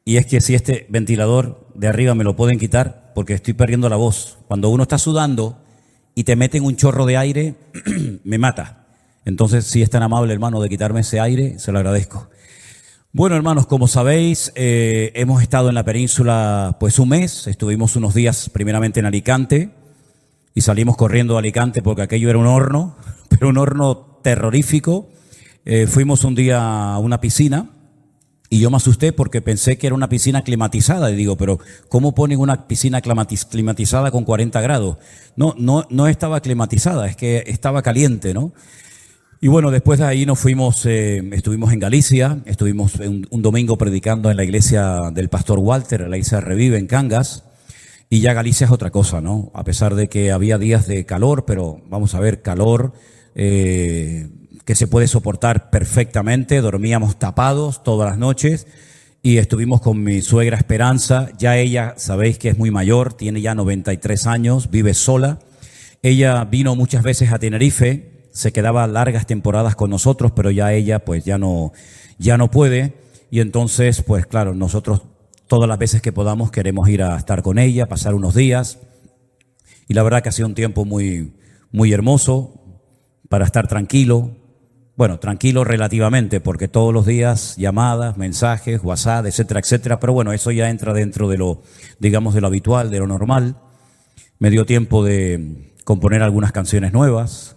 Y es que si este ventilador de arriba me lo pueden quitar, porque estoy perdiendo la voz. Cuando uno está sudando y te meten un chorro de aire, me mata. Entonces, si es tan amable, hermano, de quitarme ese aire, se lo agradezco. Bueno, hermanos, como sabéis, hemos estado en la península pues un mes. Estuvimos unos días primeramente en Alicante y salimos corriendo a Alicante porque aquello era un horno, pero un horno terrorífico. Fuimos un día a una piscina y yo me asusté porque pensé que era una piscina climatizada. Y digo, pero ¿cómo ponen una piscina climatizada con 40 grados? No estaba climatizada, es que estaba caliente, ¿no? Y bueno, después de ahí nos fuimos, estuvimos en Galicia, estuvimos un domingo predicando en la iglesia del pastor Walter, la iglesia Revive en Cangas, y ya Galicia es otra cosa, ¿no? A pesar de que había días de calor, pero vamos a ver, calor que se puede soportar perfectamente, dormíamos tapados todas las noches y estuvimos con mi suegra Esperanza. Ya ella, sabéis que es muy mayor, tiene ya 93 años, vive sola. Ella vino muchas veces a Tenerife, se quedaba largas temporadas con nosotros, pero ya ella pues ya no puede. Y entonces, pues claro, nosotros todas las veces que podamos queremos ir a estar con ella, pasar unos días. Y la verdad que ha sido un tiempo muy, muy hermoso para estar tranquilo. Bueno, tranquilo relativamente, porque todos los días llamadas, mensajes, WhatsApp, etcétera, etcétera. Pero bueno, eso ya entra dentro de lo, digamos, de lo habitual, de lo normal. Me dio tiempo de componer algunas canciones nuevas,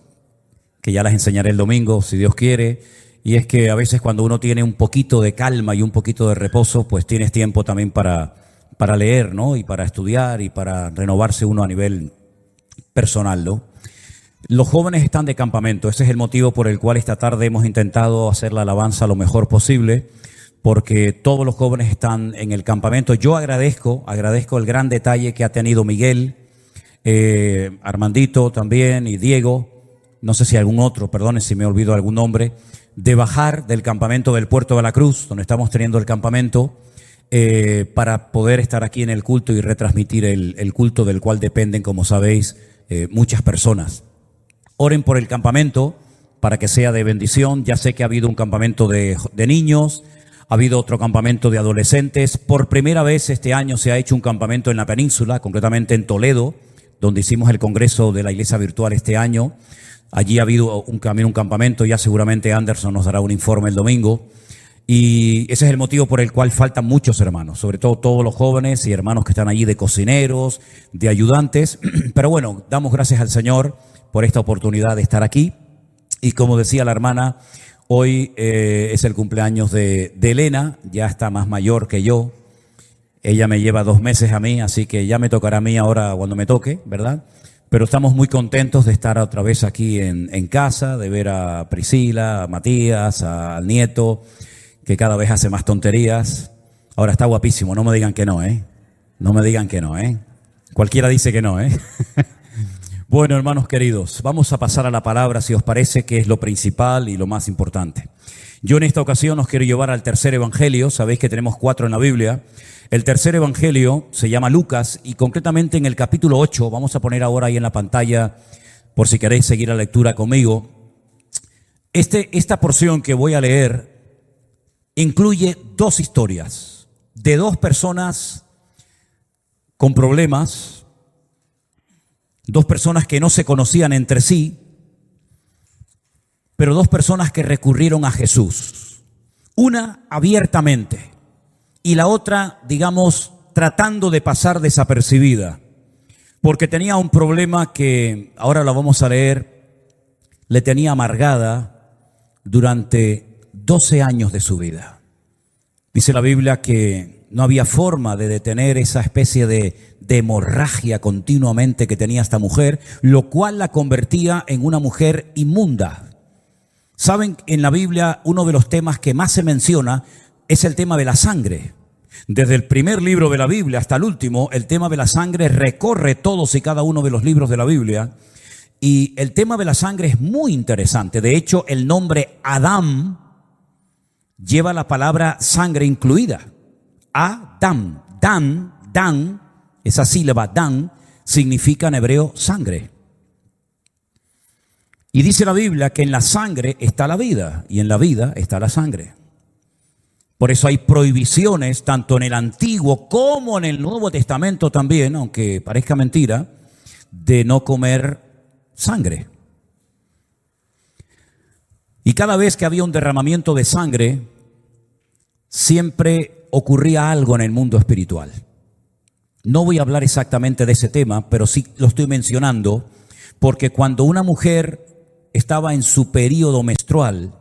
que ya las enseñaré el domingo, si Dios quiere. Y es que a veces cuando uno tiene un poquito de calma y un poquito de reposo, pues tienes tiempo también para leer, ¿no? Y para estudiar y para renovarse uno a nivel personal, ¿no? Los jóvenes están de campamento. Ese es el motivo por el cual esta tarde hemos intentado hacer la alabanza lo mejor posible, porque todos los jóvenes están en el campamento. Yo agradezco el gran detalle que ha tenido Miguel, Armandito también y Diego, no sé si algún otro, perdone si me olvido algún nombre, de bajar del campamento del Puerto de la Cruz, donde estamos teniendo el campamento, para poder estar aquí en el culto y retransmitir el culto del cual dependen, como sabéis, muchas personas. Oren por el campamento para que sea de bendición. Ya sé que ha habido un campamento de niños, ha habido otro campamento de adolescentes. Por primera vez este año se ha hecho un campamento en la península, concretamente en Toledo, donde hicimos el congreso de la iglesia virtual este año. Allí ha habido un campamento, ya seguramente Anderson nos dará un informe el domingo. Y ese es el motivo por el cual faltan muchos hermanos, sobre todo todos los jóvenes y hermanos que están allí de cocineros, de ayudantes. Pero bueno, damos gracias al Señor por esta oportunidad de estar aquí. Y como decía la hermana, hoy es el cumpleaños de Elena, ya está más mayor que yo. Ella me lleva 2 meses a mí, así que ya me tocará a mí ahora cuando me toque, ¿verdad? Pero estamos muy contentos de estar otra vez aquí en casa, de ver a Priscila, a Matías, al nieto, que cada vez hace más tonterías. Ahora está guapísimo, no me digan que no, ¿eh? No me digan que no, ¿eh? Cualquiera dice que no, ¿eh? Bueno, hermanos queridos, vamos a pasar a la palabra, si os parece, que es lo principal y lo más importante. Yo en esta ocasión os quiero llevar al tercer evangelio. Sabéis que tenemos 4 en la Biblia. El tercer evangelio se llama Lucas y concretamente en el capítulo 8, vamos a poner ahora ahí en la pantalla por si queréis seguir la lectura conmigo. Esta porción que voy a leer incluye 2 historias de 2 personas con problemas, 2 personas que no se conocían entre sí, pero 2 personas que recurrieron a Jesús. Una abiertamente y la otra, digamos, tratando de pasar desapercibida, porque tenía un problema que, ahora lo vamos a leer, le tenía amargada durante 12 años de su vida. Dice la Biblia que no había forma de detener esa especie de hemorragia continuamente que tenía esta mujer, lo cual la convertía en una mujer inmunda. Saben, en la Biblia uno de los temas que más se menciona es el tema de la sangre. Desde el primer libro de la Biblia hasta el último, el tema de la sangre recorre todos y cada uno de los libros de la Biblia. Y el tema de la sangre es muy interesante. De hecho, el nombre Adán lleva la palabra sangre incluida. Adam, Dan, esa sílaba Dan, significa en hebreo sangre. Y dice la Biblia que en la sangre está la vida y en la vida está la sangre. Por eso hay prohibiciones tanto en el Antiguo como en el Nuevo Testamento también, aunque parezca mentira, de no comer sangre. Y cada vez que había un derramamiento de sangre, siempre ocurría algo en el mundo espiritual. No voy a hablar exactamente de ese tema, pero sí lo estoy mencionando, porque cuando una mujer estaba en su periodo menstrual,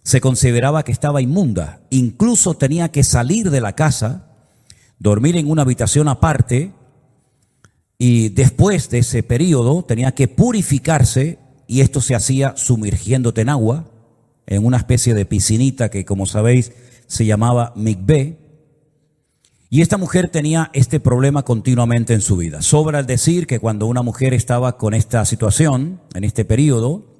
se consideraba que estaba inmunda. Incluso tenía que salir de la casa, dormir en una habitación aparte, y después de ese periodo tenía que purificarse, y esto se hacía sumergiéndote en agua, en una especie de piscinita que, como sabéis, se llamaba mikvé. Y esta mujer tenía este problema continuamente en su vida. Sobra el decir que cuando una mujer estaba con esta situación, en este periodo,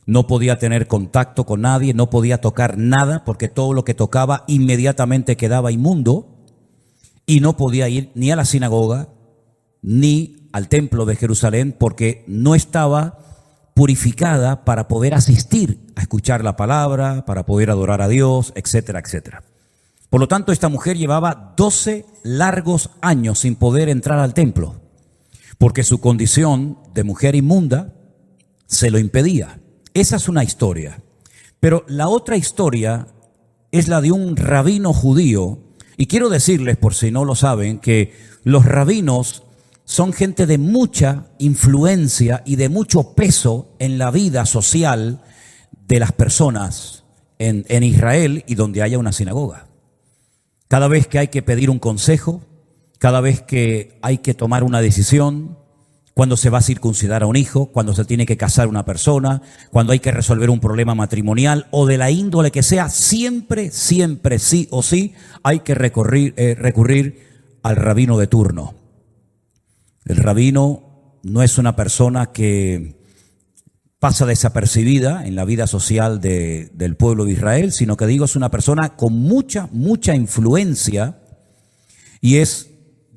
no podía tener contacto con nadie, no podía tocar nada, porque todo lo que tocaba inmediatamente quedaba inmundo, y no podía ir ni a la sinagoga, ni al templo de Jerusalén, porque no estaba purificada para poder asistir a escuchar la palabra, para poder adorar a Dios, etcétera, etcétera. Por lo tanto, esta mujer llevaba 12 largos años sin poder entrar al templo, porque su condición de mujer inmunda se lo impedía. Esa es una historia. Pero la otra historia es la de un rabino judío. Y quiero decirles, por si no lo saben, que los rabinos son gente de mucha influencia y de mucho peso en la vida social de las personas en Israel y donde haya una sinagoga. Cada vez que hay que pedir un consejo, cada vez que hay que tomar una decisión, cuando se va a circuncidar a un hijo, cuando se tiene que casar una persona, cuando hay que resolver un problema matrimonial o de la índole que sea, siempre, sí o sí, hay que recurrir al rabino de turno. El rabino no es una persona que pasa desapercibida en la vida social del pueblo de Israel, sino que digo, es una persona con mucha influencia y es,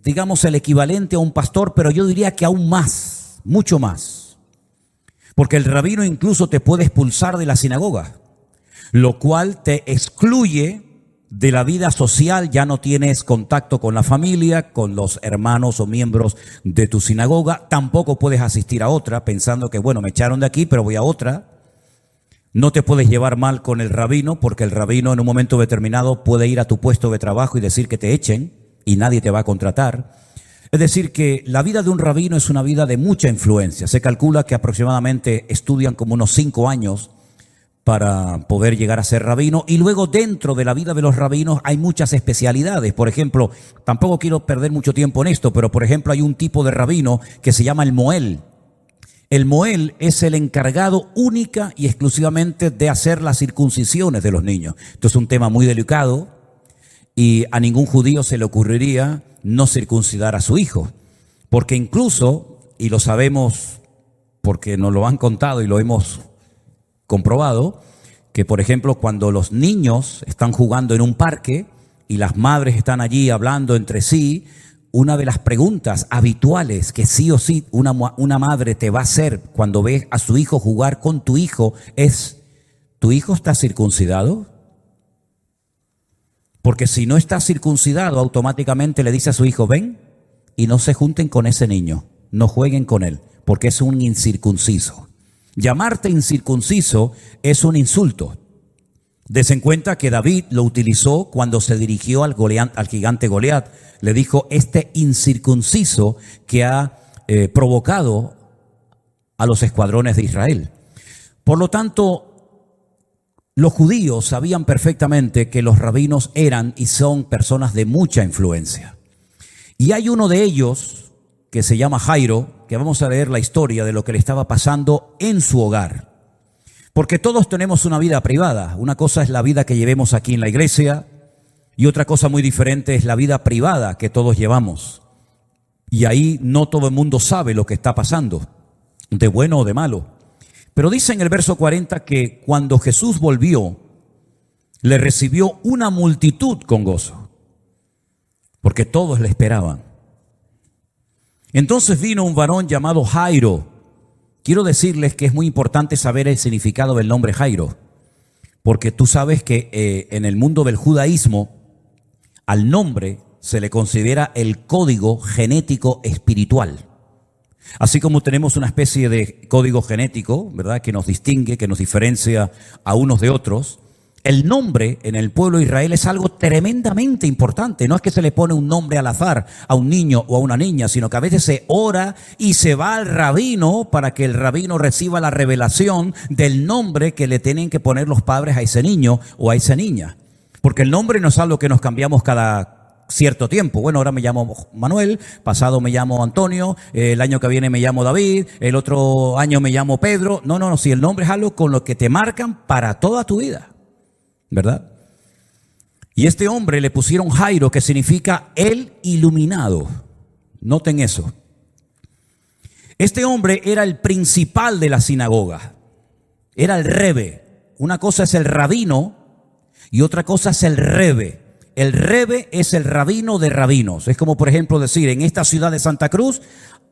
digamos, el equivalente a un pastor, pero yo diría que aún más, mucho más. Porque el rabino incluso te puede expulsar de la sinagoga, lo cual te excluye de la vida social. Ya no tienes contacto con la familia, con los hermanos o miembros de tu sinagoga. Tampoco puedes asistir a otra pensando que, bueno, me echaron de aquí, pero voy a otra. No te puedes llevar mal con el rabino, porque el rabino en un momento determinado puede ir a tu puesto de trabajo y decir que te echen y nadie te va a contratar. Es decir, que la vida de un rabino es una vida de mucha influencia. Se calcula que aproximadamente estudian como unos 5 años para poder llegar a ser rabino, y luego dentro de la vida de los rabinos hay muchas especialidades. Por ejemplo, tampoco quiero perder mucho tiempo en esto, pero por ejemplo hay un tipo de rabino que se llama el moel. El moel es el encargado única y exclusivamente de hacer las circuncisiones de los niños. Esto es un tema muy delicado y a ningún judío se le ocurriría no circuncidar a su hijo, porque incluso, y lo sabemos porque nos lo han contado y lo hemos comprobado, que por ejemplo cuando los niños están jugando en un parque y las madres están allí hablando entre sí, una de las preguntas habituales que sí o sí una madre te va a hacer cuando ves a su hijo jugar con tu hijo es: ¿tu hijo está circuncidado? Porque si no está circuncidado, automáticamente le dice a su hijo: ven y no se junten con ese niño, no jueguen con él, porque es un incircunciso. Llamarte incircunciso es un insulto. Des en cuenta que David lo utilizó cuando se dirigió al gigante Goliat. Le dijo: este incircunciso que ha provocado a los escuadrones de Israel. Por lo tanto, los judíos sabían perfectamente que los rabinos eran y son personas de mucha influencia. Y hay uno de ellos que se llama Jairo, que vamos a leer la historia de lo que le estaba pasando en su hogar. Porque todos tenemos una vida privada. Una cosa es la vida que llevemos aquí en la iglesia y otra cosa muy diferente es la vida privada que todos llevamos. Y ahí no todo el mundo sabe lo que está pasando, de bueno o de malo. Pero dice en el verso 40 que cuando Jesús volvió, le recibió una multitud con gozo, porque todos le esperaban. Entonces vino un varón llamado Jairo. Quiero decirles que es muy importante saber el significado del nombre Jairo, porque tú sabes que en el mundo del judaísmo al nombre se le considera el código genético espiritual. Así como tenemos una especie de código genético, ¿verdad?, que nos distingue, que nos diferencia a unos de otros, el nombre en el pueblo de Israel es algo tremendamente importante. No es que se le pone un nombre al azar a un niño o a una niña, sino que a veces se ora y se va al rabino para que el rabino reciba la revelación del nombre que le tienen que poner los padres a ese niño o a esa niña. Porque el nombre no es algo que nos cambiamos cada cierto tiempo. Bueno, ahora me llamo Manuel, pasado me llamo Antonio, el año que viene me llamo David, el otro año me llamo Pedro. No, si el nombre es algo con lo que te marcan para toda tu vida, ¿verdad? Y este hombre le pusieron Jairo, que significa el iluminado. Noten eso. Este hombre era el principal de la sinagoga. Era el rebe. Una cosa es el rabino y otra cosa es el rebe. El rebe es el rabino de rabinos. Es como, por ejemplo, decir, en esta ciudad de Santa Cruz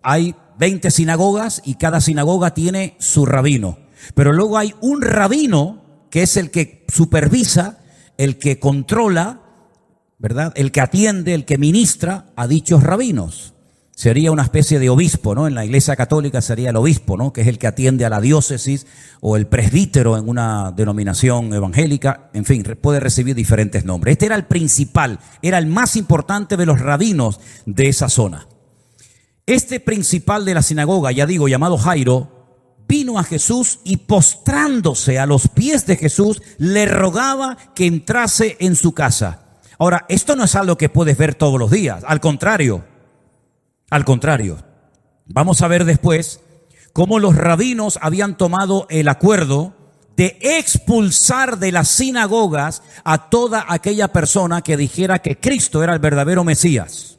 hay 20 sinagogas y cada sinagoga tiene su rabino. Pero luego hay un rabino que es el que supervisa, el que controla, ¿verdad?, el que atiende, el que ministra a dichos rabinos. Sería una especie de obispo, ¿no? En la Iglesia Católica sería el obispo, ¿no?, que es el que atiende a la diócesis, o el presbítero en una denominación evangélica. En fin, puede recibir diferentes nombres. Este era el principal, era el más importante de los rabinos de esa zona. Este principal de la sinagoga, ya digo, llamado Jairo, vino a Jesús y postrándose a los pies de Jesús, le rogaba que entrase en su casa. Ahora, esto no es algo que puedes ver todos los días, al contrario. Vamos a ver después cómo los rabinos habían tomado el acuerdo de expulsar de las sinagogas a toda aquella persona que dijera que Cristo era el verdadero Mesías.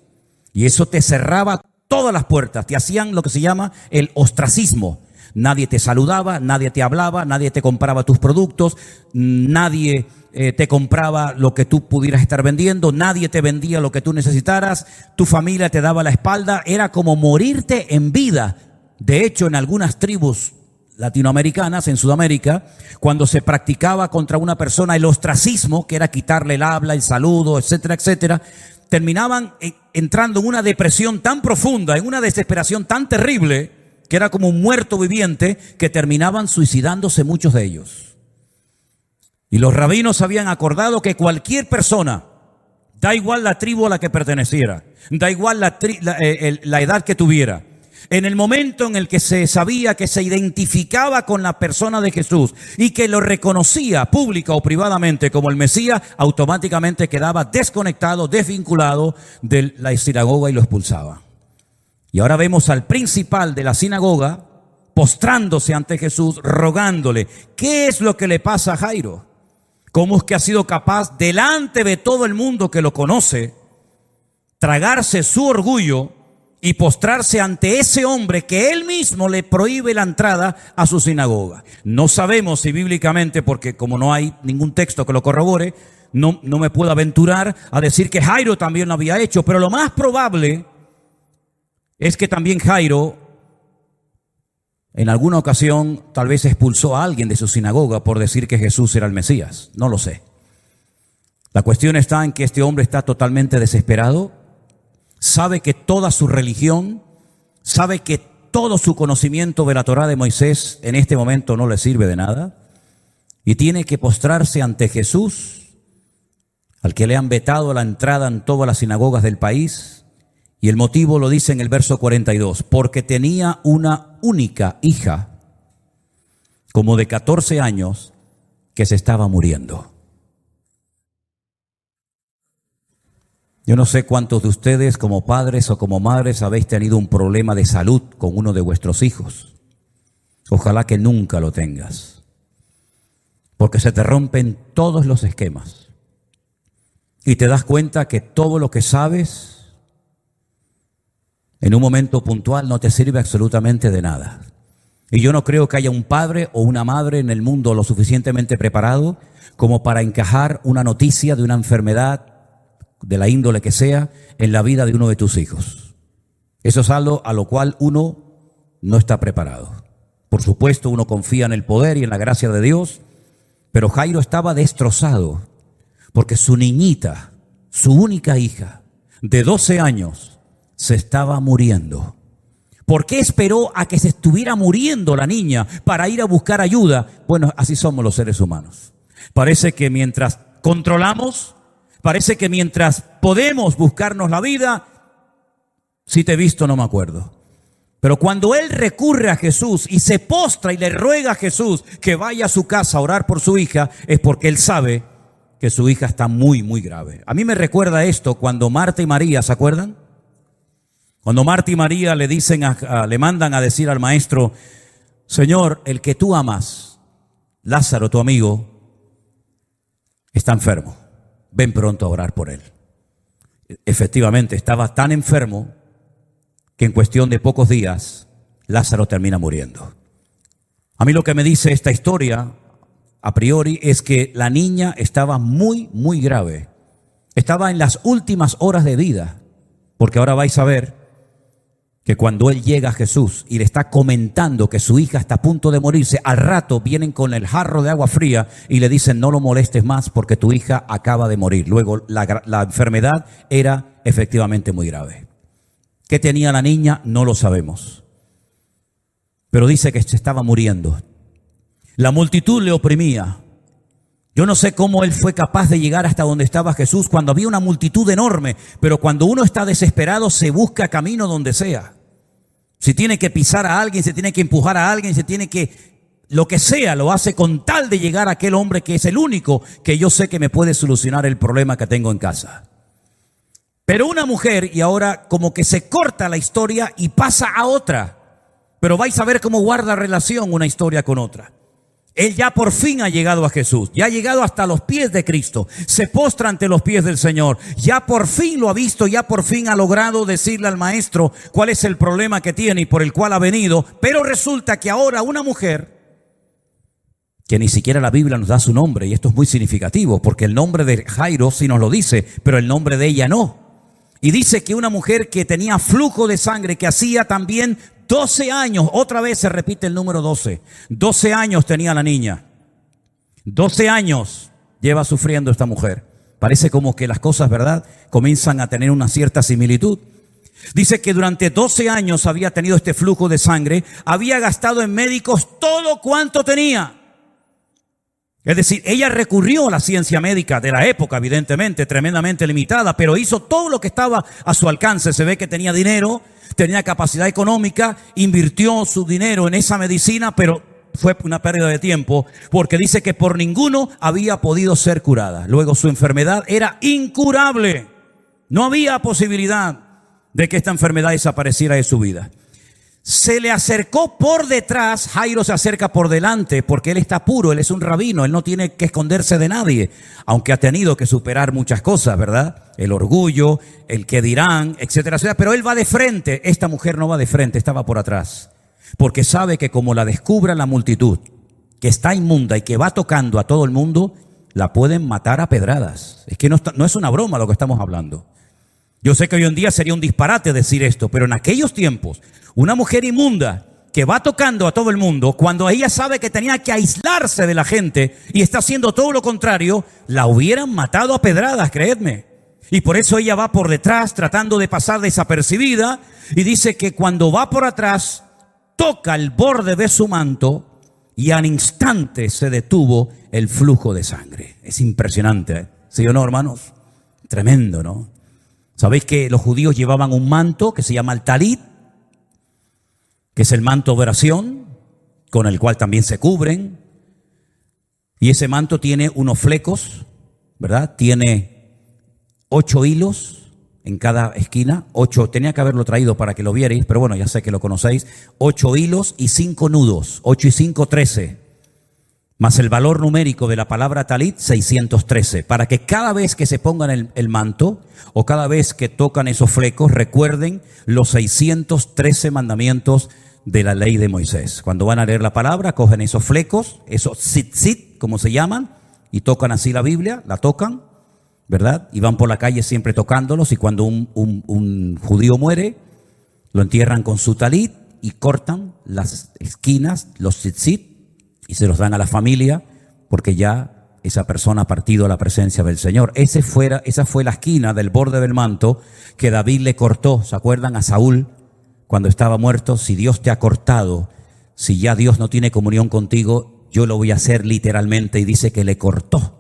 Y eso te cerraba todas las puertas, te hacían lo que se llama el ostracismo. Nadie te saludaba, nadie te hablaba, nadie te compraba tus productos, nadie te compraba lo que tú pudieras estar vendiendo, nadie te vendía lo que tú necesitaras, tu familia te daba la espalda. Era como morirte en vida. De hecho, en algunas tribus latinoamericanas, en Sudamérica, cuando se practicaba contra una persona el ostracismo, que era quitarle el habla, el saludo, etcétera, etcétera, terminaban entrando en una depresión tan profunda, en una desesperación tan terrible, que era como un muerto viviente, que terminaban suicidándose muchos de ellos. Y los rabinos habían acordado que cualquier persona, da igual la tribu a la que perteneciera, da igual la edad que tuviera, en el momento en el que se sabía que se identificaba con la persona de Jesús y que lo reconocía pública o privadamente como el Mesías, automáticamente quedaba desconectado, desvinculado de la sinagoga y lo expulsaba. Y ahora vemos al principal de la sinagoga postrándose ante Jesús, rogándole. ¿Qué es lo que le pasa a Jairo? ¿Cómo es que ha sido capaz, delante de todo el mundo que lo conoce, tragarse su orgullo y postrarse ante ese hombre que él mismo le prohíbe la entrada a su sinagoga? No sabemos si bíblicamente, porque como no hay ningún texto que lo corrobore, no me puedo aventurar a decir que Jairo también lo había hecho, pero lo más probable es que también Jairo en alguna ocasión tal vez expulsó a alguien de su sinagoga por decir que Jesús era el Mesías. No lo sé. La cuestión está en que este hombre está totalmente desesperado, sabe que toda su religión, sabe que todo su conocimiento de la Torá de Moisés en este momento no le sirve de nada, y tiene que postrarse ante Jesús, al que le han vetado la entrada en todas las sinagogas del país. Y el motivo lo dice en el verso 42, porque tenía una única hija, como de 14 años, que se estaba muriendo. Yo no sé cuántos de ustedes como padres o como madres habéis tenido un problema de salud con uno de vuestros hijos. Ojalá que nunca lo tengas, porque se te rompen todos los esquemas y te das cuenta que todo lo que sabes en un momento puntual no te sirve absolutamente de nada. Y yo no creo que haya un padre o una madre en el mundo lo suficientemente preparado como para encajar una noticia de una enfermedad, de la índole que sea, en la vida de uno de tus hijos. Eso es algo a lo cual uno no está preparado. Por supuesto, uno confía en el poder y en la gracia de Dios, Pero Jairo estaba destrozado porque su niñita, su única hija de 12 años, se estaba muriendo. ¿Por qué esperó a que se estuviera muriendo la niña para ir a buscar ayuda? Bueno, así somos los seres humanos. Parece que mientras controlamos, parece que mientras podemos buscarnos la vida, si te he visto no me acuerdo. Pero cuando él recurre a Jesús y se postra y le ruega a Jesús que vaya a su casa a orar por su hija, es porque él sabe que su hija está muy, muy grave. A mí me recuerda esto cuando Marta y María, ¿se acuerdan? Cuando Marta y María le dicen, le mandan a decir al maestro: Señor, el que tú amas, Lázaro, tu amigo, está enfermo. Ven pronto a orar por él. Efectivamente, estaba tan enfermo que en cuestión de pocos días Lázaro termina muriendo. A mí lo que me dice esta historia, a priori, es que la niña estaba muy, muy grave. Estaba en las últimas horas de vida, porque ahora vais a ver que cuando él llega a Jesús y le está comentando que su hija está a punto de morirse, al rato vienen con el jarro de agua fría y le dicen: no lo molestes más porque tu hija acaba de morir. Luego la enfermedad era efectivamente muy grave. ¿Qué tenía la niña? No lo sabemos. Pero dice que se estaba muriendo. La multitud le oprimía. Yo no sé cómo él fue capaz de llegar hasta donde estaba Jesús cuando había una multitud enorme, pero cuando uno está desesperado se busca camino donde sea. Si tiene que pisar a alguien, si tiene que empujar a alguien, si tiene que, lo que sea, lo hace con tal de llegar a aquel hombre que es el único que yo sé que me puede solucionar el problema que tengo en casa. Pero una mujer, y ahora como que se corta la historia y pasa a otra. Pero vais a ver cómo guarda relación una historia con otra. Él ya por fin ha llegado a Jesús, ya ha llegado hasta los pies de Cristo, se postra ante los pies del Señor, ya por fin lo ha visto, ya por fin ha logrado decirle al maestro cuál es el problema que tiene y por el cual ha venido. Pero resulta que ahora una mujer, que ni siquiera la Biblia nos da su nombre, y esto es muy significativo, porque el nombre de Jairo sí nos lo dice, pero el nombre de ella no. Y dice que una mujer que tenía flujo de sangre, que hacía también 12 años, otra vez se repite el número 12. 12 años tenía la niña. 12 años lleva sufriendo esta mujer. Parece como que las cosas, ¿verdad?, comienzan a tener una cierta similitud. Dice que durante 12 años había tenido este flujo de sangre, había gastado en médicos todo cuanto tenía. Es decir, ella recurrió a la ciencia médica de la época, evidentemente, tremendamente limitada, pero hizo todo lo que estaba a su alcance. Se ve que tenía dinero, tenía capacidad económica, invirtió su dinero en esa medicina, pero fue una pérdida de tiempo, porque dice que por ninguno había podido ser curada. Luego su enfermedad era incurable. No había posibilidad de que esta enfermedad desapareciera de su vida. Se le acercó por detrás. Jairo se acerca por delante porque él está puro, él es un rabino, él no tiene que esconderse de nadie, aunque ha tenido que superar muchas cosas, ¿verdad? El orgullo, el qué dirán, etcétera, etcétera. Pero él va de frente. Esta mujer no va de frente, estaba por atrás, porque sabe que como la descubra la multitud, que está inmunda y que va tocando a todo el mundo, la pueden matar a pedradas. Es que no es una broma lo que estamos hablando. Yo sé que hoy en día sería un disparate decir esto, pero en aquellos tiempos, una mujer inmunda que va tocando a todo el mundo, cuando ella sabe que tenía que aislarse de la gente y está haciendo todo lo contrario, la hubieran matado a pedradas, creedme. Y por eso ella va por detrás tratando de pasar desapercibida, y dice que cuando va por atrás, toca el borde de su manto y al instante se detuvo el flujo de sangre. Es impresionante, ¿eh? ¿Sí o no, hermanos? Tremendo, ¿no? ¿Sabéis que los judíos llevaban un manto que se llama el talit, que es el manto de oración, con el cual también se cubren? Y ese manto tiene unos flecos, ¿verdad? Tiene 8 hilos en cada esquina. 8, tenía que haberlo traído para que lo vierais, pero bueno, ya sé que lo conocéis. 8 hilos y 5 nudos. 8 y 5, 13. Más el valor numérico de la palabra talit, 613, para que cada vez que se pongan el manto o cada vez que tocan esos flecos, recuerden los 613 mandamientos de la ley de Moisés. Cuando van a leer la palabra, cogen esos flecos, esos tzitzit, como se llaman, y tocan así la Biblia, la tocan, ¿verdad? Y van por la calle siempre tocándolos, y cuando un judío muere, lo entierran con su talit y cortan las esquinas, los tzitzit, y se los dan a la familia porque ya esa persona ha partido a la presencia del Señor. Esa fue la esquina del borde del manto que David le cortó. ¿Se acuerdan a Saúl cuando estaba muerto? Si Dios te ha cortado, si ya Dios no tiene comunión contigo, yo lo voy a hacer literalmente. Y dice que le cortó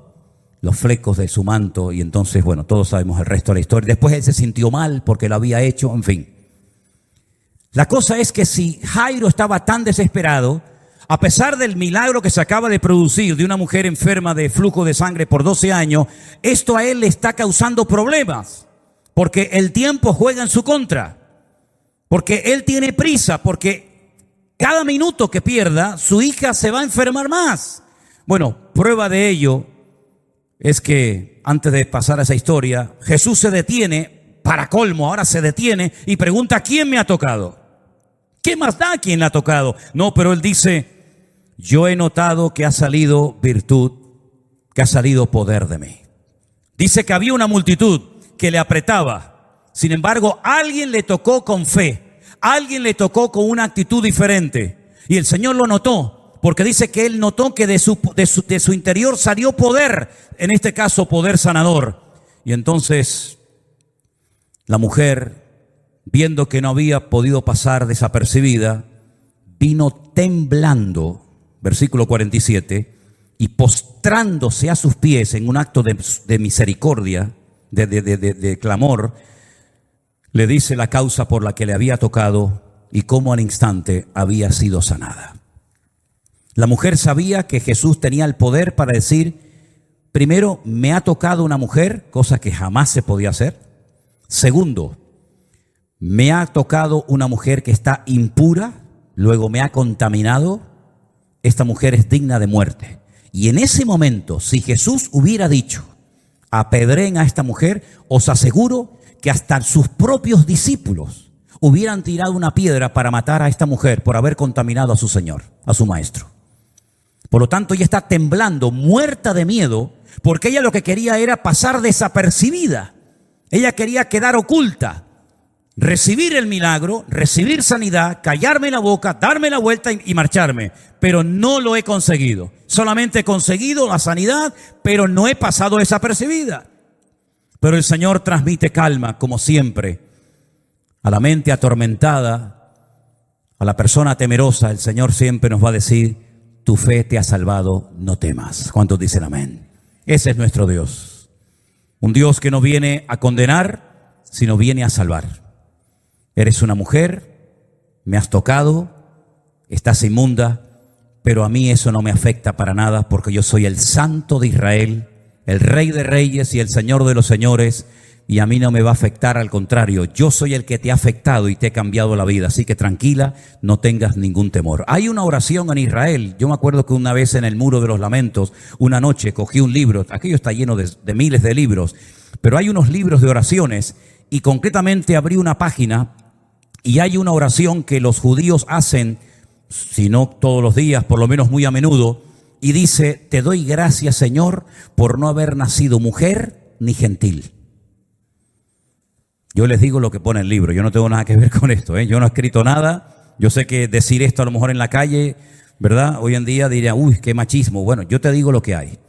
los flecos de su manto, y entonces, bueno, todos sabemos el resto de la historia. Después él se sintió mal porque lo había hecho, en fin. La cosa es que si Jairo estaba tan desesperado, a pesar del milagro que se acaba de producir de una mujer enferma de flujo de sangre por 12 años, esto a él le está causando problemas, porque el tiempo juega en su contra, porque él tiene prisa, porque cada minuto que pierda, su hija se va a enfermar más. Bueno, prueba de ello es que antes de pasar a esa historia, Jesús se detiene, para colmo, ahora se detiene y pregunta: ¿quién me ha tocado? ¿Qué más da quién le ha tocado? No, pero él dice: yo he notado que ha salido virtud, que ha salido poder de mí. Dice que había una multitud que le apretaba. Sin embargo, alguien le tocó con fe, alguien le tocó con una actitud diferente. Y el Señor lo notó, porque dice que él notó que de su interior salió poder, en este caso poder sanador. Y entonces la mujer, viendo que no había podido pasar desapercibida, vino temblando, versículo 47, y postrándose a sus pies en un acto de misericordia, de clamor, le dice la causa por la que le había tocado y cómo al instante había sido sanada. La mujer sabía que Jesús tenía el poder para decir: primero, me ha tocado una mujer, cosa que jamás se podía hacer. Segundo, me ha tocado una mujer que está impura, luego me ha contaminado. Esta mujer es digna de muerte. Y en ese momento, si Jesús hubiera dicho: apedreen a esta mujer, os aseguro que hasta sus propios discípulos hubieran tirado una piedra para matar a esta mujer por haber contaminado a su Señor, a su Maestro. Por lo tanto, ella está temblando, muerta de miedo, porque ella lo que quería era pasar desapercibida. Ella quería quedar oculta, recibir el milagro, recibir sanidad, callarme la boca, darme la vuelta y marcharme. Pero no lo he conseguido. Solamente he conseguido la sanidad, pero no he pasado desapercibida. Pero el Señor transmite calma, como siempre. A la mente atormentada, a la persona temerosa, el Señor siempre nos va a decir: tu fe te ha salvado, no temas. ¿Cuántos dicen amén? Ese es nuestro Dios. Un Dios que no viene a condenar, sino viene a salvar. Eres una mujer, me has tocado, estás inmunda, pero a mí eso no me afecta para nada, porque yo soy el Santo de Israel, el Rey de Reyes y el Señor de los Señores, y a mí no me va a afectar, al contrario, yo soy el que te ha afectado y te he cambiado la vida, así que tranquila, no tengas ningún temor. Hay una oración en Israel. Yo me acuerdo que una vez en el Muro de los Lamentos, una noche cogí un libro, aquello está lleno de miles de libros, pero hay unos libros de oraciones, y concretamente abrí una página y hay una oración que los judíos hacen, si no todos los días, por lo menos muy a menudo, y dice: te doy gracias, Señor, por no haber nacido mujer ni gentil. Yo les digo lo que pone el libro, yo no tengo nada que ver con esto, yo no he escrito nada. Yo sé que decir esto a lo mejor en la calle, ¿verdad? Hoy en día diría: uy, qué machismo. Bueno, yo te digo lo que hay.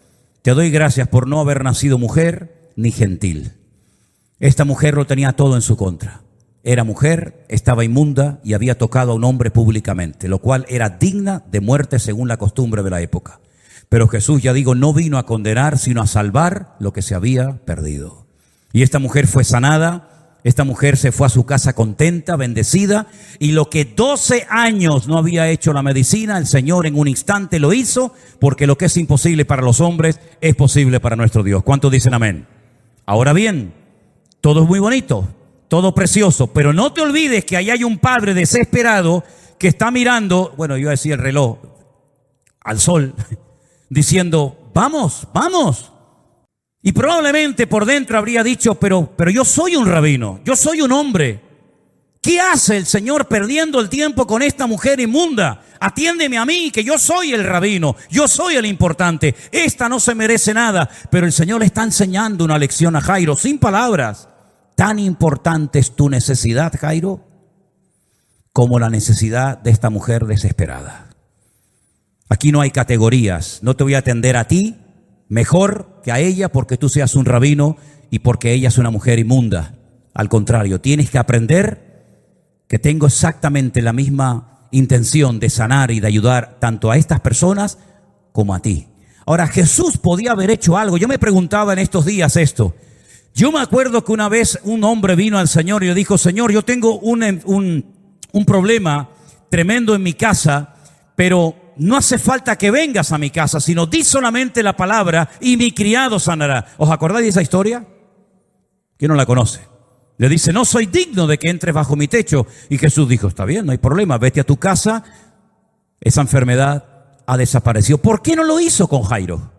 Te doy gracias por no haber nacido mujer ni gentil. Esta mujer lo tenía todo en su contra. Era mujer, estaba inmunda y había tocado a un hombre públicamente, lo cual era digna de muerte según la costumbre de la época. Pero Jesús, ya digo, no vino a condenar, sino a salvar lo que se había perdido. Y esta mujer fue sanada. Esta mujer se fue a su casa contenta, bendecida, y lo que 12 años no había hecho la medicina, el Señor en un instante lo hizo, porque lo que es imposible para los hombres es posible para nuestro Dios. ¿Cuántos dicen amén? Ahora bien, todo es muy bonito, todo precioso, pero no te olvides que ahí hay un padre desesperado que está mirando, bueno, yo decía el reloj, al sol, diciendo: vamos, vamos. Y probablemente por dentro habría dicho: pero yo soy un rabino, yo soy un hombre. ¿Qué hace el Señor perdiendo el tiempo con esta mujer inmunda? Atiéndeme a mí, que yo soy el rabino, yo soy el importante. Esta no se merece nada. Pero el Señor le está enseñando una lección a Jairo, sin palabras. Tan importante es tu necesidad, Jairo, como la necesidad de esta mujer desesperada. Aquí no hay categorías. No te voy a atender a ti mejor que a ella porque tú seas un rabino y porque ella es una mujer inmunda. Al contrario, tienes que aprender que tengo exactamente la misma intención de sanar y de ayudar tanto a estas personas como a ti. Ahora, Jesús podía haber hecho algo. Yo me preguntaba en estos días esto. Yo me acuerdo que una vez un hombre vino al Señor y le dijo: Señor, yo tengo un problema tremendo en mi casa, pero no hace falta que vengas a mi casa, sino di solamente la palabra y mi criado sanará. ¿Os acordáis de esa historia? ¿Quién no la conoce? Le dice: no soy digno de que entres bajo mi techo. Y Jesús dijo: está bien, no hay problema, vete a tu casa. Esa enfermedad ha desaparecido. ¿Por qué no lo hizo con Jairo?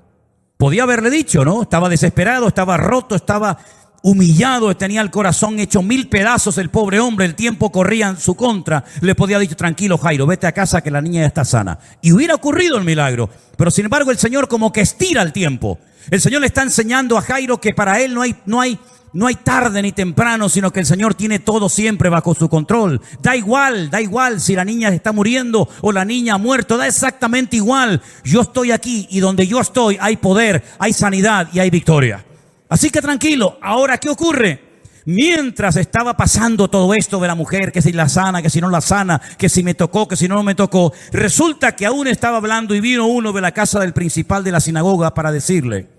Podía haberle dicho, ¿no? Estaba desesperado, estaba roto, estaba humillado, tenía el corazón hecho 1000 pedazos el pobre hombre, el tiempo corría en su contra. Le podía haber dicho: tranquilo, Jairo, vete a casa que la niña ya está sana. Y hubiera ocurrido el milagro. Pero sin embargo el Señor como que estira el tiempo. El Señor le está enseñando a Jairo que para él no hay tarde ni temprano, sino que el Señor tiene todo siempre bajo su control. Da igual si la niña está muriendo o la niña ha muerto, da exactamente igual. Yo estoy aquí y donde yo estoy hay poder, hay sanidad y hay victoria. Así que tranquilo. Ahora, ¿qué ocurre? Mientras estaba pasando todo esto de la mujer, que si la sana, que si no la sana, que si me tocó, que si no me tocó, resulta que aún estaba hablando y vino uno de la casa del principal de la sinagoga para decirle,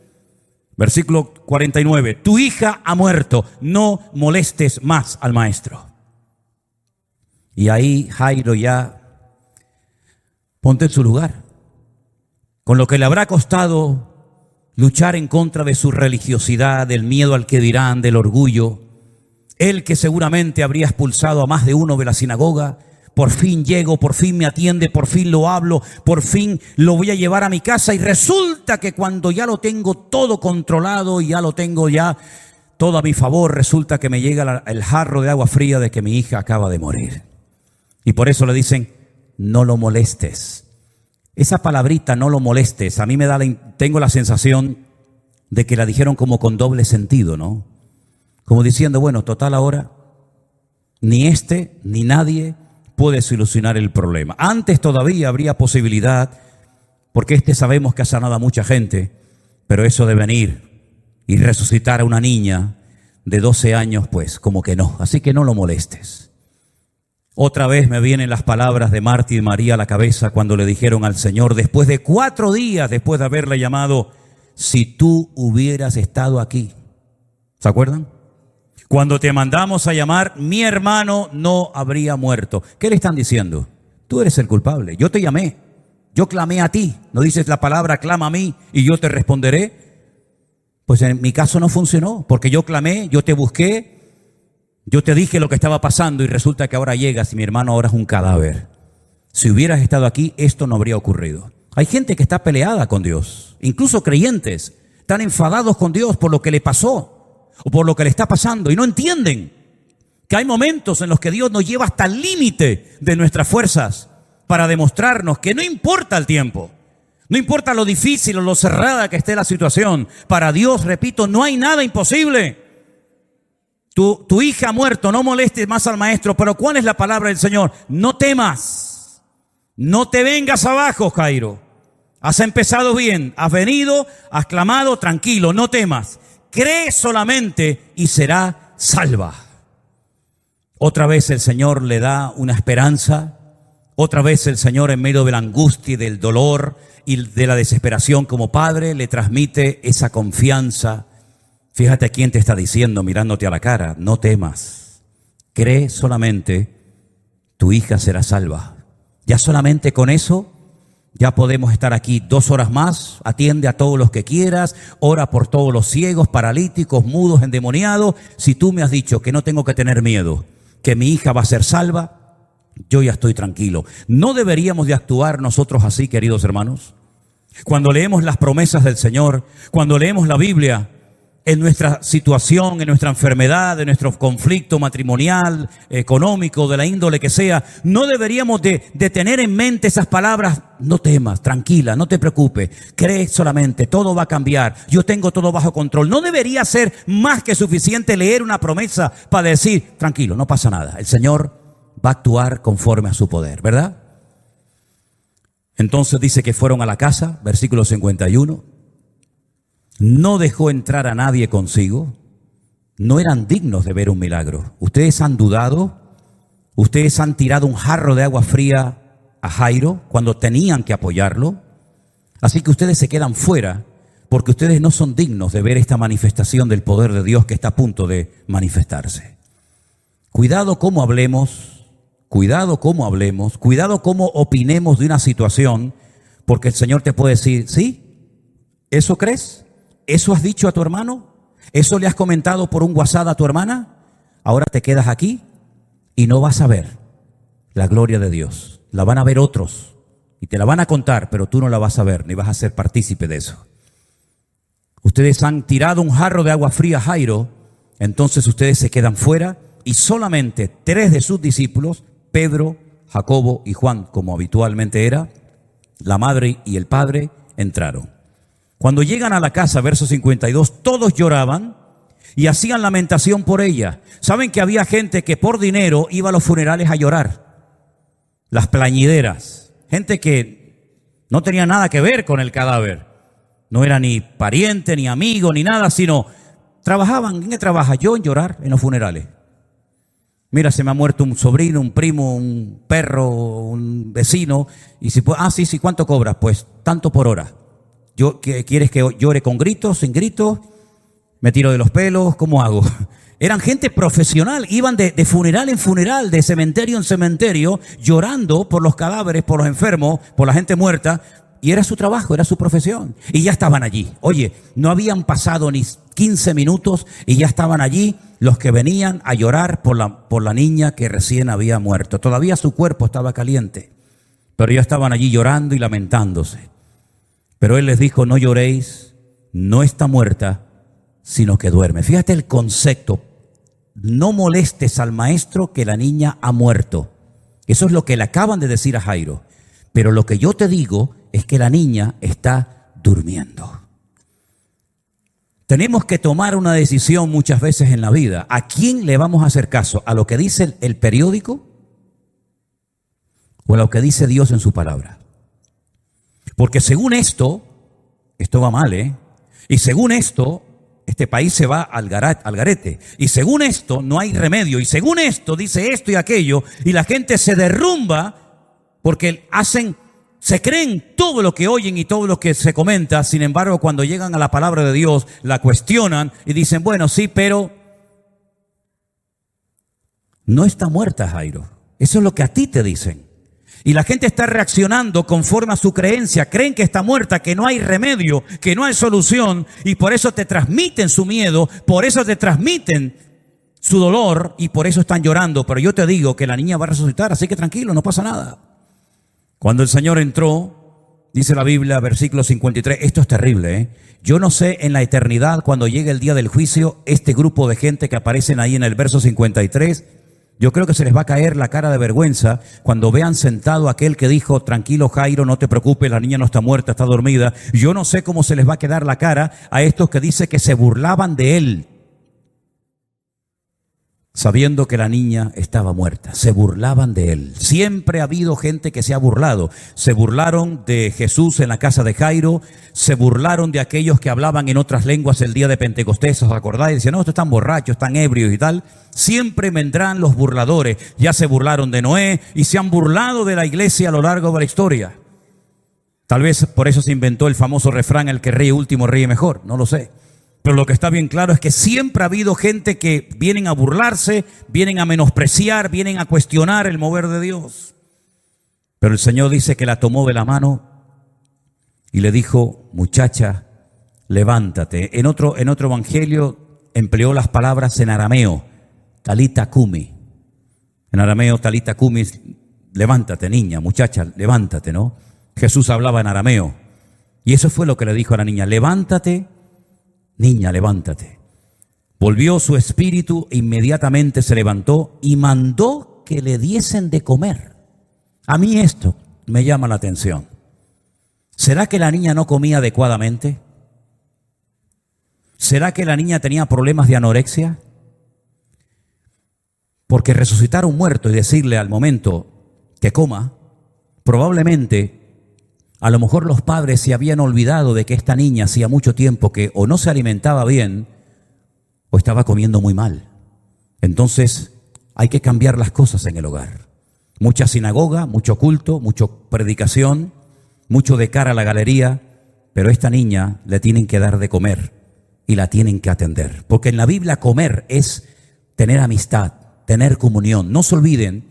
versículo 49, tu hija ha muerto, no molestes más al maestro. Y ahí Jairo ya, ponte en su lugar. Con lo que le habrá costado luchar en contra de su religiosidad, del miedo al que dirán, del orgullo. Él que seguramente habría expulsado a más de uno de la sinagoga. Por fin llego, por fin me atiende, por fin lo hablo, por fin lo voy a llevar a mi casa. Y resulta que cuando ya lo tengo todo controlado y ya lo tengo ya todo a mi favor, resulta que me llega el jarro de agua fría de que mi hija acaba de morir. Y por eso le dicen, no lo molestes. Esa palabrita, no lo molestes, a mí tengo la sensación de que la dijeron como con doble sentido, ¿no? Como diciendo, bueno, total ahora, ni ni nadie puede solucionar el problema. Antes todavía habría posibilidad, porque sabemos que ha sanado a mucha gente, pero eso de venir y resucitar a una niña de 12 años, pues como que no. Así que no lo molestes. Otra vez me vienen las palabras de Marta y María a la cabeza cuando le dijeron al Señor, después de 4 días, después de haberle llamado, si tú hubieras estado aquí. ¿Se acuerdan? Cuando te mandamos a llamar, mi hermano no habría muerto. ¿Qué le están diciendo? Tú eres el culpable. Yo te llamé. Yo clamé a ti. ¿No dices la palabra clama a mí y yo te responderé? Pues en mi caso no funcionó, porque yo clamé, yo te busqué, yo te dije lo que estaba pasando y resulta que ahora llegas y mi hermano ahora es un cadáver. Si hubieras estado aquí, esto no habría ocurrido. Hay gente que está peleada con Dios, incluso creyentes, están enfadados con Dios por lo que le pasó o por lo que le está pasando y no entienden que hay momentos en los que Dios nos lleva hasta el límite de nuestras fuerzas para demostrarnos que no importa el tiempo, no importa lo difícil o lo cerrada que esté la situación. Para Dios, repito, no hay nada imposible. Tu hija ha muerto, no molestes más al maestro. Pero ¿cuál es la palabra del Señor? No temas, no te vengas abajo, Jairo. Has empezado bien, has venido, has clamado, tranquilo, no temas. Cree solamente y será salva. Otra vez el Señor le da una esperanza. Otra vez el Señor, en medio de la angustia y del dolor y de la desesperación como padre, le transmite esa confianza. Fíjate quién te está diciendo, mirándote a la cara, no temas, cree solamente, tu hija será salva. Ya solamente con eso, ya podemos estar aquí 2 horas más, atiende a todos los que quieras, ora por todos los ciegos, paralíticos, mudos, endemoniados. Si tú me has dicho que no tengo que tener miedo, que mi hija va a ser salva, yo ya estoy tranquilo. ¿No deberíamos de actuar nosotros así, queridos hermanos? Cuando leemos las promesas del Señor, cuando leemos la Biblia, en nuestra situación, en nuestra enfermedad, en nuestro conflicto matrimonial, económico, de la índole que sea, no deberíamos de tener en mente esas palabras, no temas, tranquila, no te preocupes, cree solamente, todo va a cambiar, yo tengo todo bajo control. No debería ser más que suficiente leer una promesa para decir, tranquilo, no pasa nada, el Señor va a actuar conforme a su poder, ¿verdad? Entonces dice que fueron a la casa, versículo 51. No dejó entrar a nadie consigo. No eran dignos de ver un milagro. Ustedes han dudado. Ustedes han tirado un jarro de agua fría a Jairo cuando tenían que apoyarlo. Así que ustedes se quedan fuera porque ustedes no son dignos de ver esta manifestación del poder de Dios que está a punto de manifestarse. Cuidado cómo hablemos, cuidado cómo hablemos, cuidado cómo opinemos de una situación, porque el Señor te puede decir, ¿sí? ¿Eso crees? ¿Eso has dicho a tu hermano? ¿Eso le has comentado por un WhatsApp a tu hermana? Ahora te quedas aquí y no vas a ver la gloria de Dios. La van a ver otros y te la van a contar, pero tú no la vas a ver ni vas a ser partícipe de eso. Ustedes han tirado un jarro de agua fría a Jairo, entonces ustedes se quedan fuera y solamente 3 de sus discípulos, Pedro, Jacobo y Juan, como habitualmente era, la madre y el padre, entraron. Cuando llegan a la casa, verso 52, todos lloraban y hacían lamentación por ella. Saben que había gente que por dinero iba a los funerales a llorar. Las plañideras, gente que no tenía nada que ver con el cadáver. No era ni pariente, ni amigo, ni nada, sino trabajaban. ¿En qué trabaja? Yo en llorar en los funerales. Mira, se me ha muerto un sobrino, un primo, un perro, un vecino. Y si sí, ¿cuánto cobras? Pues tanto por hora. ¿Quieres que llore con gritos, sin gritos? ¿Me tiro de los pelos? ¿Cómo hago? Eran gente profesional, iban de funeral en funeral, de cementerio en cementerio, llorando por los cadáveres, por los enfermos, por la gente muerta. Y era su trabajo, era su profesión. Y ya estaban allí. Oye, no habían pasado ni 15 minutos y ya estaban allí los que venían a llorar por la niña que recién había muerto. Todavía su cuerpo estaba caliente, pero ya estaban allí llorando y lamentándose. Pero él les dijo, no lloréis, no está muerta, sino que duerme. Fíjate el concepto. No molestes al maestro que la niña ha muerto. Eso es lo que le acaban de decir a Jairo. Pero lo que yo te digo es que la niña está durmiendo. Tenemos que tomar una decisión muchas veces en la vida. ¿A quién le vamos a hacer caso? ¿A lo que dice el periódico o a lo que dice Dios en su palabra? Porque según esto va mal, ¿eh? Y según esto, este país se va al garete. Y según esto, no hay remedio. Y según esto, dice esto y aquello. Y la gente se derrumba porque se creen todo lo que oyen y todo lo que se comenta. Sin embargo, cuando llegan a la palabra de Dios, la cuestionan y dicen, bueno, sí, pero no está muerta, Jairo. Eso es lo que a ti te dicen. Y la gente está reaccionando conforme a su creencia. Creen que está muerta, que no hay remedio, que no hay solución. Y por eso te transmiten su miedo, por eso te transmiten su dolor y por eso están llorando. Pero yo te digo que la niña va a resucitar, así que tranquilo, no pasa nada. Cuando el Señor entró, dice la Biblia, versículo 53, esto es terrible, ¿eh? Yo no sé en la eternidad, cuando llegue el día del juicio, este grupo de gente que aparecen ahí en el verso 53, yo creo que se les va a caer la cara de vergüenza cuando vean sentado a aquel que dijo, tranquilo Jairo, no te preocupes, la niña no está muerta, está dormida. Yo no sé cómo se les va a quedar la cara a estos que dice que se burlaban de él, sabiendo que la niña estaba muerta. Se burlaban de él. Siempre ha habido gente que se ha burlado. Se burlaron de Jesús en la casa de Jairo. Se burlaron de aquellos que hablaban en otras lenguas el día de Pentecostés. ¿Os acordáis? Decían, no, estos están borrachos, están ebrios y tal. Siempre vendrán los burladores. Ya se burlaron de Noé y se han burlado de la iglesia a lo largo de la historia. Tal vez por eso se inventó el famoso refrán, el que ríe último ríe mejor. No lo sé. Pero lo que está bien claro es que siempre ha habido gente que vienen a burlarse, vienen a menospreciar, vienen a cuestionar el mover de Dios. Pero el Señor dice que la tomó de la mano y le dijo, muchacha, levántate. En otro evangelio empleó las palabras en arameo, talita kumi. En arameo, talita kumi, levántate, niña, muchacha, levántate, ¿no? Jesús hablaba en arameo. Y eso fue lo que le dijo a la niña, levántate. Niña, levántate. Volvió su espíritu, inmediatamente se levantó y mandó que le diesen de comer. A mí esto me llama la atención. ¿Será que la niña no comía adecuadamente? ¿Será que la niña tenía problemas de anorexia? Porque resucitar a un muerto y decirle al momento que coma, probablemente A lo mejor los padres se habían olvidado de que esta niña hacía mucho tiempo que o no se alimentaba bien o estaba comiendo muy mal. Entonces hay que cambiar las cosas en el hogar. Mucha sinagoga, mucho culto, mucha predicación, mucho de cara a la galería, pero a esta niña le tienen que dar de comer y la tienen que atender. Porque en la Biblia comer es tener amistad, tener comunión. No se olviden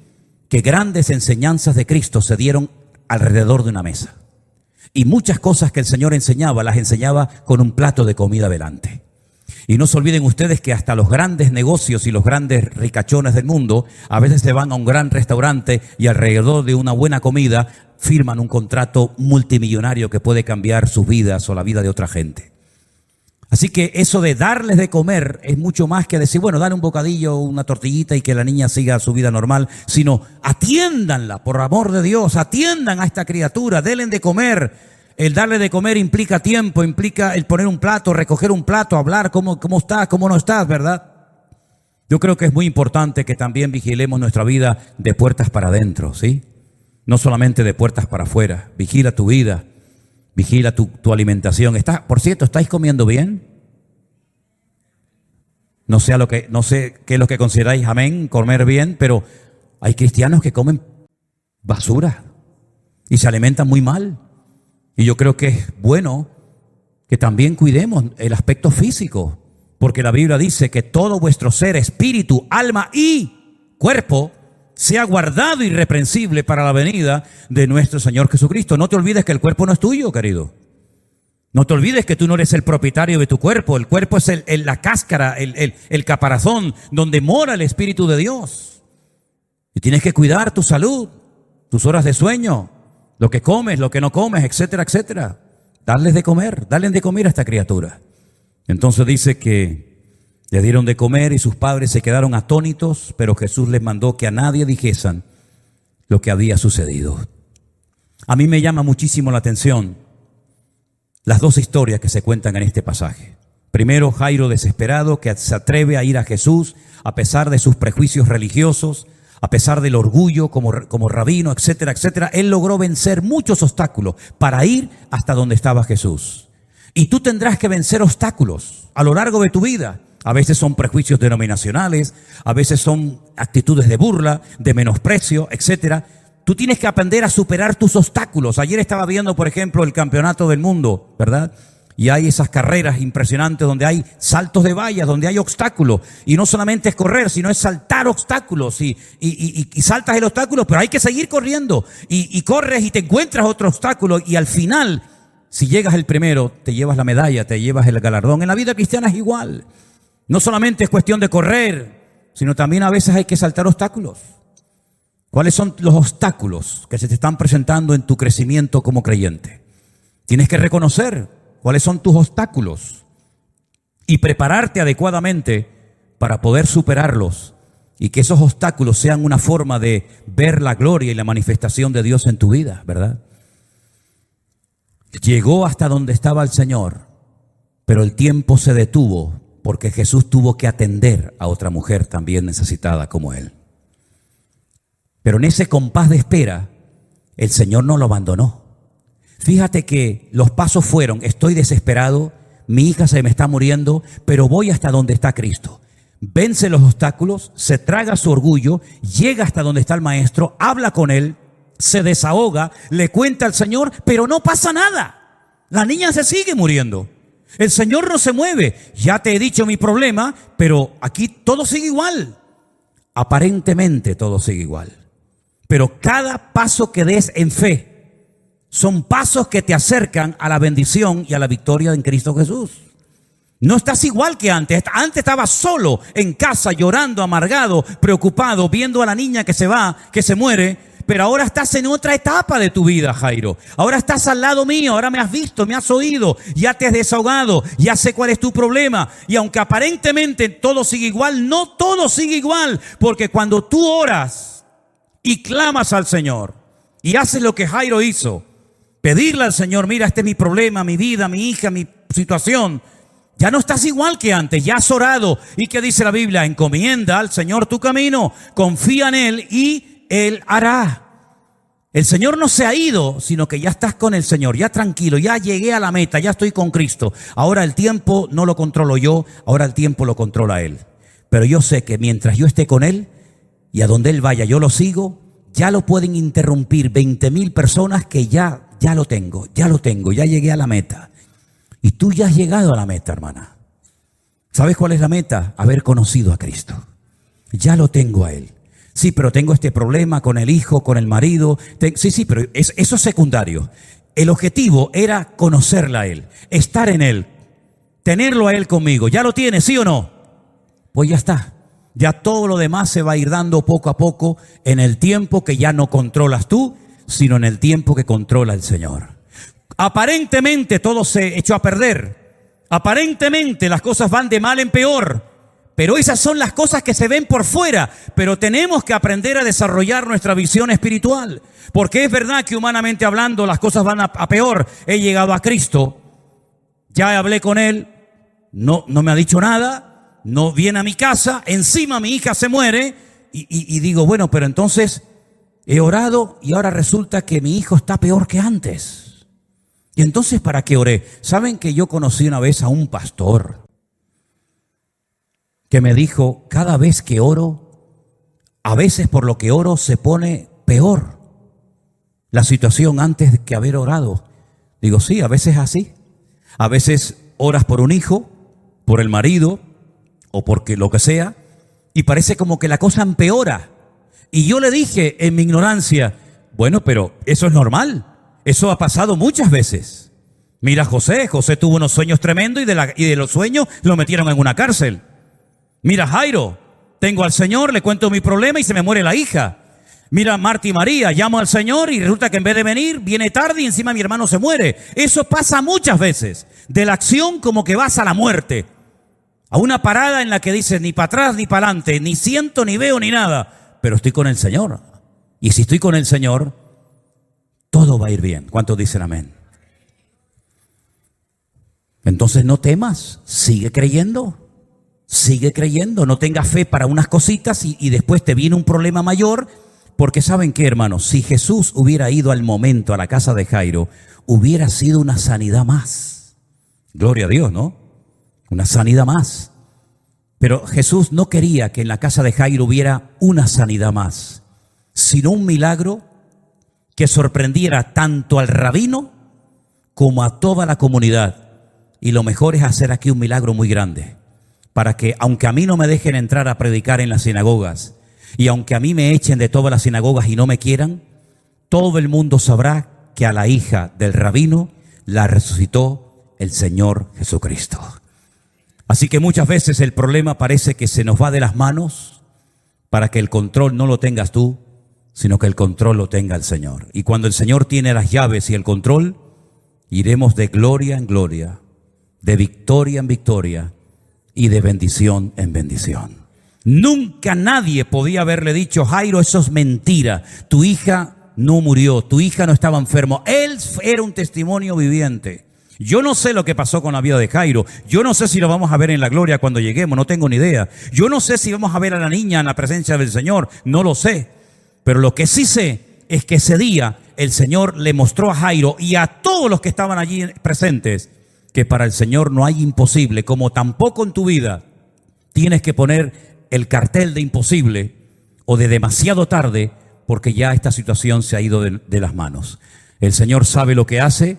que grandes enseñanzas de Cristo se dieron alrededor de una mesa. Y muchas cosas que el Señor enseñaba, las enseñaba con un plato de comida delante. Y no se olviden ustedes que hasta los grandes negocios y los grandes ricachones del mundo a veces se van a un gran restaurante y alrededor de una buena comida firman un contrato multimillonario que puede cambiar sus vidas o la vida de otra gente. Así que eso de darles de comer es mucho más que decir, bueno, dale un bocadillo, una tortillita y que la niña siga su vida normal, sino atiéndanla, por amor de Dios, atiendan a esta criatura, denle de comer. El darle de comer implica tiempo, implica el poner un plato, recoger un plato, hablar cómo estás, cómo no estás, ¿verdad? Yo creo que es muy importante que también vigilemos nuestra vida de puertas para adentro, ¿sí? No solamente de puertas para afuera. Vigila tu vida, vigila tu alimentación. Por cierto, ¿estáis comiendo bien? No sé qué es lo que consideráis, amén, comer bien, pero hay cristianos que comen basura y se alimentan muy mal. Y yo creo que es bueno que también cuidemos el aspecto físico, porque la Biblia dice que todo vuestro ser, espíritu, alma y cuerpo sea guardado irreprensible para la venida de nuestro Señor Jesucristo. No te olvides que el cuerpo no es tuyo, querido. No te olvides que tú no eres el propietario de tu cuerpo. El cuerpo es la cáscara, el caparazón donde mora el Espíritu de Dios. Y tienes que cuidar tu salud, tus horas de sueño, lo que comes, lo que no comes, etcétera, etcétera. Darles de comer a esta criatura. Entonces dice que le dieron de comer y sus padres se quedaron atónitos, pero Jesús les mandó que a nadie dijesen lo que había sucedido. A mí me llama muchísimo la atención las dos historias que se cuentan en este pasaje. Primero, Jairo desesperado que se atreve a ir a Jesús a pesar de sus prejuicios religiosos, a pesar del orgullo como rabino, etcétera, etcétera. Él logró vencer muchos obstáculos para ir hasta donde estaba Jesús. Y tú tendrás que vencer obstáculos a lo largo de tu vida. A veces son prejuicios denominacionales, a veces son actitudes de burla, de menosprecio, etcétera. Tú tienes que aprender a superar tus obstáculos. Ayer estaba viendo, por ejemplo, el campeonato del mundo, ¿verdad? Y hay esas carreras impresionantes donde hay saltos de vallas, donde hay obstáculos. Y no solamente es correr, sino es saltar obstáculos. Y saltas el obstáculo, pero hay que seguir corriendo. Y corres y te encuentras otro obstáculo. Y al final, si llegas el primero, te llevas la medalla, te llevas el galardón. En la vida cristiana es igual. No solamente es cuestión de correr, sino también a veces hay que saltar obstáculos. ¿Cuáles son los obstáculos que se te están presentando en tu crecimiento como creyente? Tienes que reconocer cuáles son tus obstáculos y prepararte adecuadamente para poder superarlos y que esos obstáculos sean una forma de ver la gloria y la manifestación de Dios en tu vida, ¿verdad? Llegó hasta donde estaba el Señor, pero el tiempo se detuvo porque Jesús tuvo que atender a otra mujer también necesitada como él. Pero en ese compás de espera, el Señor no lo abandonó. Fíjate que los pasos fueron: estoy desesperado, mi hija se me está muriendo, pero voy hasta donde está Cristo. Vence los obstáculos, se traga su orgullo, llega hasta donde está el maestro, habla con él, se desahoga, le cuenta al Señor, pero no pasa nada. La niña se sigue muriendo. El Señor no se mueve. Ya te he dicho mi problema, pero aquí todo sigue igual. Aparentemente todo sigue igual. Pero cada paso que des en fe son pasos que te acercan a la bendición y a la victoria en Cristo Jesús. No estás igual que antes. Antes estabas solo en casa, llorando, amargado, preocupado, viendo a la niña que se va, que se muere. Pero ahora estás en otra etapa de tu vida, Jairo. Ahora estás al lado mío, ahora me has visto, me has oído, ya te has desahogado, ya sé cuál es tu problema. Y aunque aparentemente todo sigue igual, no todo sigue igual. Porque cuando tú oras y clamas al Señor y haces lo que Jairo hizo, pedirle al Señor: mira, este es mi problema, mi vida, mi hija, mi situación. Ya no estás igual que antes, ya has orado. ¿Y qué dice la Biblia? Encomienda al Señor tu camino, confía en Él y Él hará. El Señor no se ha ido, sino que ya estás con el Señor, ya tranquilo, ya llegué a la meta, ya estoy con Cristo. Ahora el tiempo no lo controlo yo, ahora el tiempo lo controla Él. Pero yo sé que mientras yo esté con Él y a donde Él vaya yo lo sigo, ya lo pueden interrumpir 20,000 personas que ya lo tengo, ya llegué a la meta. Y tú ya has llegado a la meta, hermana. ¿Sabes cuál es la meta? Haber conocido a Cristo. Ya lo tengo a Él. Sí, pero tengo este problema con el hijo, con el marido. Sí, pero eso es secundario. El objetivo era conocerla a Él, estar en Él, tenerlo a Él conmigo. ¿Ya lo tienes, sí o no? Pues ya está. Ya todo lo demás se va a ir dando poco a poco en el tiempo que ya no controlas tú, sino en el tiempo que controla el Señor. Aparentemente todo se echó a perder. Aparentemente las cosas van de mal en peor. Pero esas son las cosas que se ven por fuera. Pero tenemos que aprender a desarrollar nuestra visión espiritual. Porque es verdad que humanamente hablando las cosas van a peor. He llegado a Cristo, ya hablé con Él, no me ha dicho nada, no viene a mi casa, encima mi hija se muere y digo, bueno, pero entonces he orado y ahora resulta que mi hijo está peor que antes. Y entonces, ¿para qué oré? ¿Saben que yo conocí una vez a un pastor que me dijo, cada vez que oro, a veces por lo que oro se pone peor la situación antes que haber orado? Digo, sí, a veces es así. A veces oras por un hijo, por el marido o porque lo que sea, y parece como que la cosa empeora. Y yo le dije en mi ignorancia, bueno, pero eso es normal. Eso ha pasado muchas veces. Mira, José tuvo unos sueños tremendos y de los sueños lo metieron en una cárcel. Mira, Jairo, tengo al Señor, le cuento mi problema y se me muere la hija. Mira, Marta y María, llamo al Señor y resulta que en vez de venir, viene tarde y encima mi hermano se muere. Eso pasa muchas veces. De la acción como que vas a la muerte. A una parada en la que dices ni para atrás ni para adelante, ni siento, ni veo, ni nada. Pero estoy con el Señor. Y si estoy con el Señor, todo va a ir bien. ¿Cuántos dicen amén? Entonces no temas, sigue creyendo. Sigue creyendo, no tengas fe para unas cositas y después te viene un problema mayor. Porque ¿saben qué, hermanos? Si Jesús hubiera ido al momento a la casa de Jairo, hubiera sido una sanidad más. Gloria a Dios, ¿no? Una sanidad más. Pero Jesús no quería que en la casa de Jairo hubiera una sanidad más, sino un milagro que sorprendiera tanto al rabino como a toda la comunidad. Y lo mejor es hacer aquí un milagro muy grande, para que, aunque a mí no me dejen entrar a predicar en las sinagogas, y aunque a mí me echen de todas las sinagogas y no me quieran, todo el mundo sabrá que a la hija del rabino la resucitó el Señor Jesucristo. Así que muchas veces el problema parece que se nos va de las manos para que el control no lo tengas tú, sino que el control lo tenga el Señor. Y cuando el Señor tiene las llaves y el control, iremos de gloria en gloria, de victoria en victoria y de bendición en bendición. Nunca nadie podía haberle dicho, Jairo, eso es mentira. Tu hija no murió, tu hija no estaba enfermo. Él era un testimonio viviente. Yo no sé lo que pasó con la vida de Jairo. Yo no sé si lo vamos a ver en la gloria cuando lleguemos, no tengo ni idea. Yo no sé si vamos a ver a la niña en la presencia del Señor, no lo sé. Pero lo que sí sé es que ese día el Señor le mostró a Jairo y a todos los que estaban allí presentes que para el Señor no hay imposible, como tampoco en tu vida tienes que poner el cartel de imposible o de demasiado tarde, porque ya esta situación se ha ido de las manos. El Señor sabe lo que hace,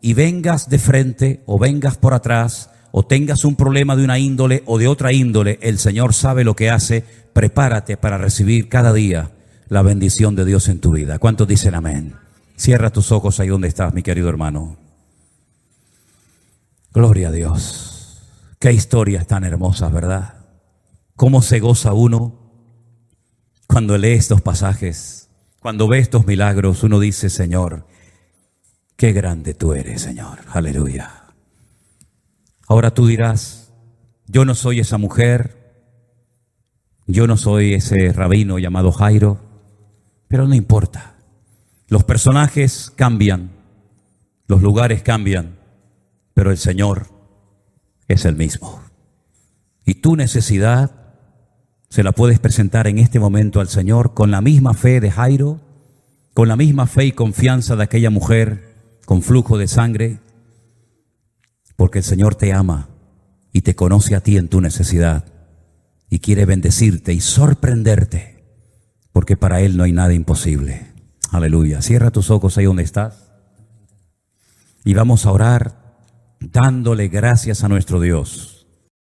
y vengas de frente o vengas por atrás o tengas un problema de una índole o de otra índole, el Señor sabe lo que hace. Prepárate para recibir cada día la bendición de Dios en tu vida. ¿Cuántos dicen amén? Cierra tus ojos ahí donde estás, mi querido hermano. Gloria a Dios. Qué historias tan hermosas, ¿verdad? Cómo se goza uno cuando lee estos pasajes, cuando ve estos milagros. Uno dice, Señor, qué grande tú eres, Señor. Aleluya. Ahora tú dirás, yo no soy esa mujer, yo no soy ese rabino llamado Jairo, pero no importa. Los personajes cambian, los lugares cambian, pero el Señor es el mismo. Y tu necesidad se la puedes presentar en este momento al Señor con la misma fe de Jairo con la misma fe y confianza de aquella mujer con flujo de sangre, porque el Señor te ama y te conoce a ti en tu necesidad y quiere bendecirte y sorprenderte, porque para Él no hay nada imposible. Aleluya. Cierra tus ojos ahí donde estás y vamos a orar dándole gracias a nuestro Dios.